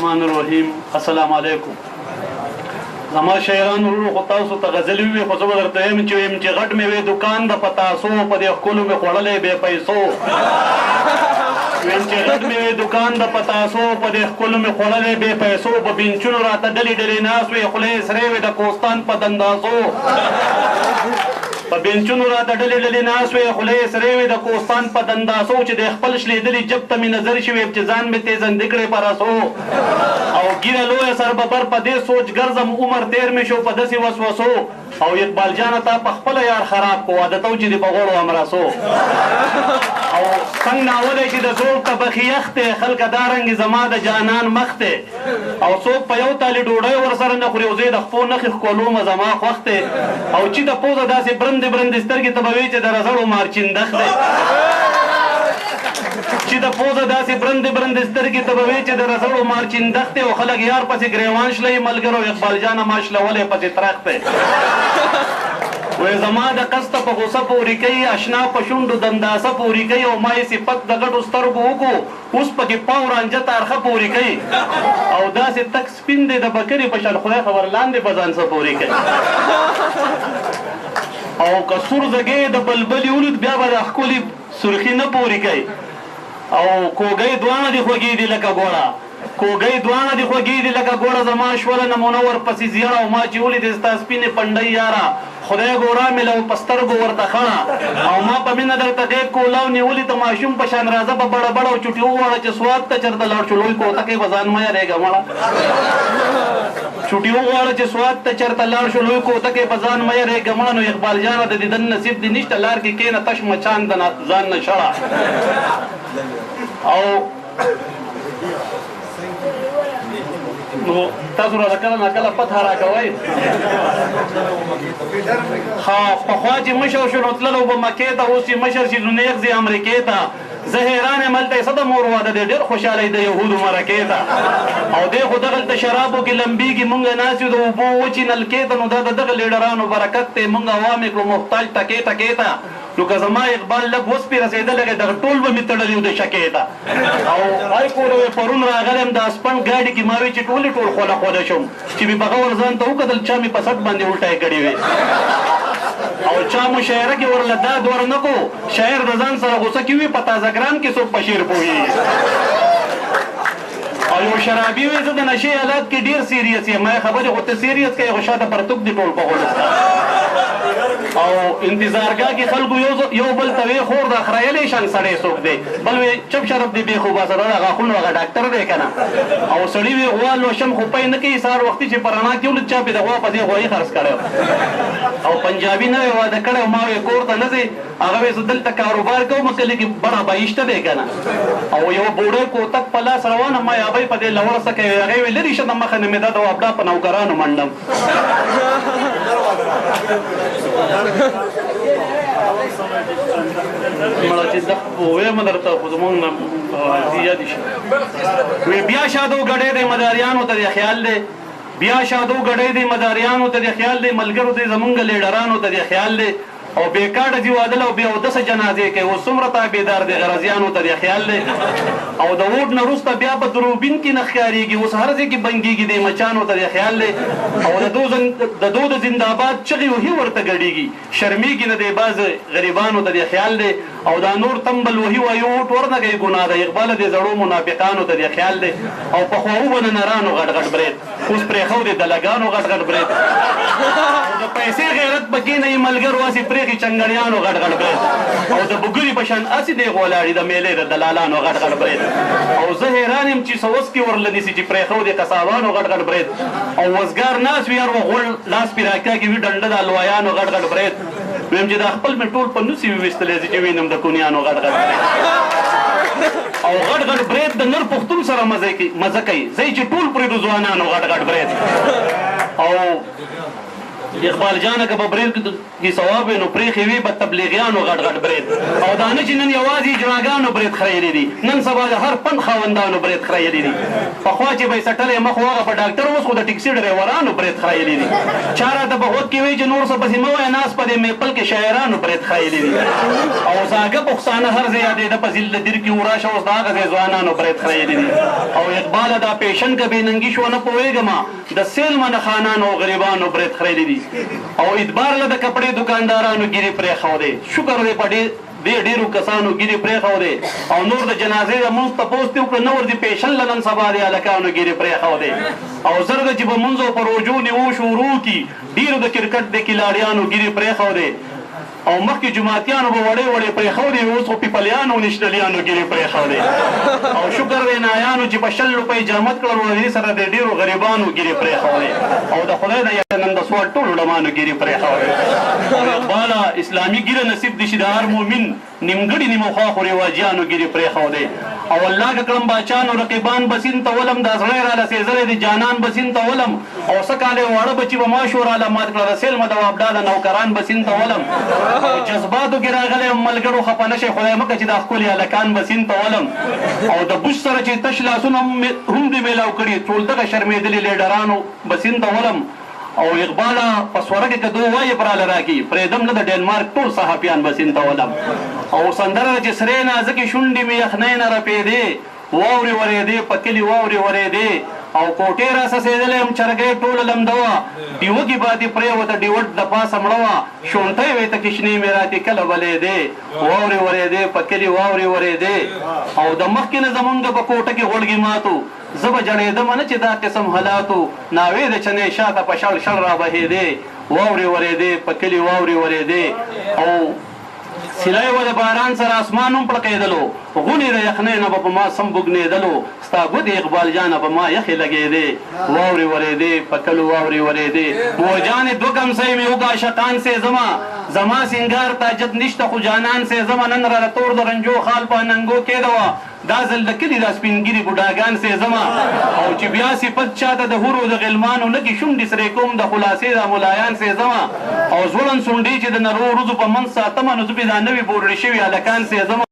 الرحمن الرحیم. السلام علیکم. زما شاعران ورونو خو تاسو ته غزلې وویې خو زه به درته وایم چې غټ مې وې دوکان د پتاسو په دې ښکلو مې خوړلی بې پیسو ویم چې غټ مې وې دوکان د پتاسو په دې ښکلو مې خوړلی بې پیسو په بینچونو راته ډلې ډلې ناست وې خولې یې سرې وې د کوستان په دنداسو په بینچونو راته ډلې ډلې ناست وې خولې یې سرې وې د کوستان په دنداسو چې د خپل شلېدلي جب ته مې نظر شوې چې ځان مې تېزندې کړې په رسو او ګیره لویه سرببر په دې سوچ ګرځم عمر تېر مې شو په داسې وسوسو او اقبال جانه تا په خپله یار خراب کو عادت و چې دې په غوړو امرسو او څنګ ناولی چې د څوک ته بخي یخ دی خلکه دا رنګې زما د جانان مخ دی او څوک په یو تالي ډوډۍ ورسره نه خوري او زه د خپو نښې ښکلومه زما خوښ دی او چې د پوزه داسې برندې برندې سترګې ته به وایي چې د رزړو مارچندخ دی چې د پوزه داسې برندې برندې سترګې ته به وایي چې د رزړو مارچندخ دی او خلک یار پسې ګریوان شلوي ملګرو اقبال جانه ما شلولی پسې ترخ دی وی زما د قسته په غوسه پورې کوي اشنا په شونډو دنداسه پورې کوي او ما یې صفت د غټو سترګو وکړو اوس پکې پاو رانجه تارخه پورې کوي او داسې تک سپین دی د بکرې په شان خدای خبر لاندې په ځان څه پورې کوي او که سور زګې د بلبلې ولید بیا به د ښکلي سرخي نه پورې کوي او کوږۍ دواړه دي خوږې دي لکه ګوړه کوږۍ دواړه دي خوږې دي لکه ګوړه زما شوله نمونه ورپسې زیړه او ما چې ولیدې ستا سپینې پنډۍ یاره خدای ګورا مې له په سترګو ورته خړه او ما په مینه درته غیږ کولاو نیولي ته ماشوم په شان راځه په بړه بړه او چوټي وغواړه چې سوات ته چېرته لاړ شو لوی کوتکۍ به ځان مه یارېږه مړه چوټي وغواړه چې سوات ته چېرته لاړ شو لوی کوتکۍ به ځان مه یارېږه مړه نو اقبال جانه د دیدن نصیب دې نشته لار کې کښېنه تش مچان د ځان نه شړه او نو تاسو راته کله ناکله پته راکوئ پخوا چې مشر شو نو تللی به مکې ته اوس چې مشر شي نو نیغ ځي امریکې ته زه حیران یم هلته یې څه د مور واده دی ډېر خوشحالی د یهودو مرکې ته او دی خو دغلته شرابو کې لمبېږي مونږ ناست یو د اوبو وچې نلکې ته نو دا د دغه لیډرانو برکت دی مونږ عوام یې کړو محتاج ټکې ټکې ته نو که زما اقبال لږ وسپې رسېدلی دغه ټول به مې تړلي د شکې ته او ای پورې وې پرون راغلی یم د اسپنډ ګاډي کې ما وی چې ټولې ټول خوله خوله شم چې مې په غور ځان ته وکتل چا مې په سټ باندې الټی کړې وې او چا مشاعره کې ورله داد ورنه کو شاعر د ځان سره غوسه کې وي په تازه ګرام کې څوک په شعر پوهېږي او یو شرابي وی زه د نشې حالات کې ډېر سیریس یم ما خبرې خو ته سیریس کوې خو شاته پرتوک دي ټول په غولسته او انتظارګاه کې خلکو یو بل ته وی خور د خرایلی شان سړی څوک دی بل وی چپ شرف دی بې خوباسه دا غاښونو هغه ډاکټر دی که نه او سړي وی غوا لوشم خو پی نه کوي سهار وختي چې په رڼا کې ولید چا پې د غوا په دې غوایي خرڅ کړی او پنجابي نه وی واده کړی او ما وی کور ته نه ځې هغه وی زه دلته کاروبار کوم کلي کې بڼه بایشته دی که نه او یو بوډۍ کوتک په لاس روانه ما یابۍ په دې لوړه څه کوي هغې وی لرې شه د مخه نه مې دا د وابډا په نوکرانو منډم مړه چې دا ووایم درته خو زمونږ نه یادې شي وی بیا شادو ګډۍ دی مداریانو ته دې خیال دی بیا شادو ګډۍ دی مداریانو ته دې خیال دی ملګرو دی زمونږ لیډرانو ته دې خیال دی او بیکاډه دي واده او بیا اودسه جنازې کوي اوس څومره تابعدار دی غرضیانو ته دې خیال دی او د ووټ نه وروسته بیا په دروبین کې نه ښکارېږي اوس هر ځای کې بنګېږي دی مچانو ته دې خیال دی او د دو د زنده‌باد چغې وهي ورته ګډېږي شرمېږي نه دی بعض غریبانو ته دې خیال دی او دا نور تمبل وهي وایي ووټ ورنه کوي ګناه ده اقباله دې زړو منافقانو ته دې خیال دی او پخوا وبه نه نرانو غټ غټ برید اوس پرېښودې دلګانو غټ غټ برید د پیسې غیرت پکې نه یي ملګرو هسې پرېښي چنګړیانو غټ غټ برید او د بګري په شان هسې دی ولاړي د میلې د دلالانو غټ غټ برید او زه حیران یم چې سوس کې ورله نیسي چې پرېښودې قصابانو غټ غټ برید او وزګار ناست وي هر غول لاس پې راکاږي وي ډنډه د الویانو غټ غټ برید ویم چې دا خپل مې ټول په نوسې وویستلی چې وینم د کونیانو غټ غټ برید او غټ غټ برید د نر پښتون سره مزه کوي ځای چې ټول پرېږدو ځوانانو غټ غټ برید او اقبال جانه که په برید کې ثواب وي نو پرېښې وي به تبلیغیانو غټ غټ برید او دا نه چې نن یوازې اجراګانو برید خریلي دي نن سبا د هر پند خاوندانو برید خریلي دي پخوا چې به یې سټلی مخ هغه په ډاکټر اوس خو د ټکسي ډریورانو برید خریلي دي چا راته په غوږ کې وایي چې نور څه پسې مه وایه ناست په دې میپل کې شاعرانو برید خریلي دي او زاګه پښتانه هر ځای یادېده په ځیل د دیر کې وراشه اوس د هغه ځای ځوانانو برید خریلي دي او اقباله دا پیشن که بېننګي شوه نه پوهېږم د سیلمنه خانانو او غریبانو برید خریلي دي او ادبار له د کپړې دکاندارانو ګیرې پرېښودی شکر دی په دې ډېرو کسانو ګیرې پرېښودی او نور د جنازې د مونځ تپوس دې وکړه نه ورځي پیشن له نن سبا د هلکانو ګیرې پرېښودی او زر ده چې په مونځ او په روژو نیو شروع کي ډېرو د کرکټ د کلاړیانو ګیرې پرېښودی او مخکې جماعتیانو به وړې وړې پرېښودې اوس خو پیپلیانو او نیشنلیانو ګیرې پرېښودې او شکر دی نایانو چې په 100 روپۍ جامت کړل نو دې سره د ډېرو غریبانو ګیرې پرېښودې او د خدای د نن د سوال ټولو ډمانو ګیرې پرېښودې اقباله اسلامي ګیره نصیب دي چې د هر مؤمن نیمګړي نیمخوا خو رواجیانو ګیرې پرېښودې او الله که کړم باچانو رقیبان به سین ته ولم دا زړی راله سېزلی د جانان به سین ته ولم او څه کاله یې واړه بچي به ماشو راله مات کړه د سیلمه د وابډاله نوکران به سین ته ولم جذباتو کې راغلی ملګرو خفه نه شئ خدای مکړه چې دا ښکلي هلکان به سین ته ولم او د بوش سره چې تش لاسونه هم دې میلاو کړي ټول دغه شرمېدلي لیډرانو به سین ته ولم او اقباله په سوره کې که دو وایې پراله راکړي پرېږدم نه د ډینمارک ټول صحافیان به سین ته ولم او سندره ده چې سرې نازکې شونډې مې یخنۍ نه رپېدې واورې ورېدې په کلي واورې ورېدې او کوټې را سسېدلی یم چرګۍ ټوله لمده وه ډیوګې باندې پرېوته ډیوټ د پاسه مړه وه شونټۍ وې ته کشنې مې راتې کله بلېدې واورې ورېدې په کلي واورې ورېدې او د مخکې نه زمونږ په کوټه کې غوړګې ماتو زه به جړېدم نه چې دا قسم حالاتو ناوې د چنې شاته په شړ شړ را بهېدې واورې ورېدې په کلي واورې ورېدې او سیلای و د باران سره اسمان هم پړقېدلو غونې د یخنۍ نه به په ما سم بوږنېدلو ستا ګوتې اقبال جانه په ما یخې لګېدې واورې ورېدې په کلو واورې ورېدې موجانې دوه کمسۍ مې وکړه عاشقان سې زما سینګار تاجت نشته خو جانان سې زما نن راله تور د رنجو خال په ننګو کېده وه دا ځل د کلي دا سپینګیري بوډاګان سې زما او چې بیا صفت چاته د هورو د غلمانو نه کې شونډې سرې کوم د خلاصې د ملایان سې زما او زوړن سونډې چې د نرو ورځو په منځ ساتمه نو زه پې دا نوي بورړې شوي هلکان سې زما